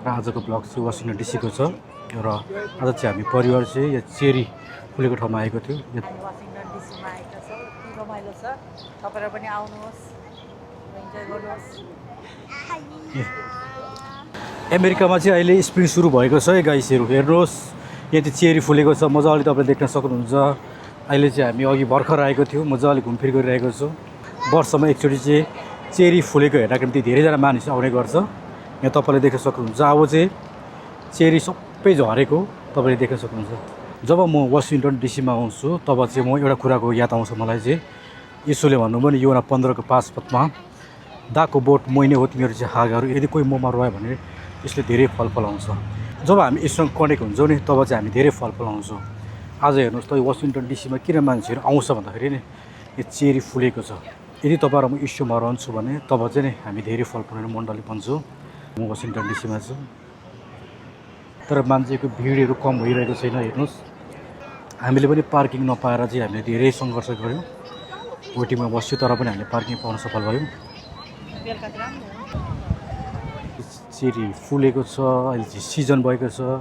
र आजको ब्लग चाहिँ वासिङटन डिसीको छ र आज चाहिँ हामी परिवार चाहिँ यहाँ चेरी फुलेको ठाउँमा आएको थियो। वासिङटन डिसीमा आएका छौँ। यति रमाइलो छ, तपाईँहरू पनि आउनुहोस्, इन्जोय गर्नुहोस्। अमेरिकामा चाहिँ अहिले स्प्रिङ सुरु भएको छ है गाइसहरू, हेर्नुहोस् यहाँ चाहिँ चेरी फुलेको छ, मजाले तपाईँले देख्न सक्नुहुन्छ। अहिले चाहिँ हामी अघि भर्खर आएको थियौँ, मजाले घुमफिर गरिरहेको छु। वर्षमा एकचोटि चाहिँ चेरी फुलेको हेर्नको निम्ति धेरैजना मानिस आउने गर्छ। यहाँ तपाईँले देख्न सक्नुहुन्छ, अब चाहिँ चेरी सबै झरेको तपाईँले देख्न सक्नुहुन्छ। जब म वासिङटन डिसीमा आउँछु तब चाहिँ म एउटा कुराको याद आउँछ मलाई चाहिँ, यीशुले भन्नुभयो नि योना 15को 5 पदमा, दाको बोट मैने हो तिमीहरू चाहिँ हाँगाहरू, यदि कोही ममा रह्यो भने यसले धेरै फल फलाउँछ। जब हामी यससँग कनेक्ट हुन्छौँ नि तब चाहिँ हामी धेरै फल फलाउँछौँ। आज हेर्नुहोस् त वासिङटन डिसीमा किन मान्छेहरू आउँछ भन्दाखेरि नि यो चेरी फुलेको छ। यदि तपाईँहरू म इस्युमा रहन्छु भने तब चाहिँ नि हामी धेरै फल फलाउने मण्डली बन्छौँ। म वासिङटन डिसीमा छु, तर मान्छेको भिडहरू कम भइरहेको छैन। हेर्नुहोस् हामीले पनि पार्किङ नपाएर चाहिँ हामीले धेरै सङ्घर्ष गऱ्यौँ, वेटिङमा बस्यो तर पनि हामीले पार्किङ पाउन सफल भयौँ। चेरी फुलेको छ, अहिले चाहिँ सिजन भएको छ।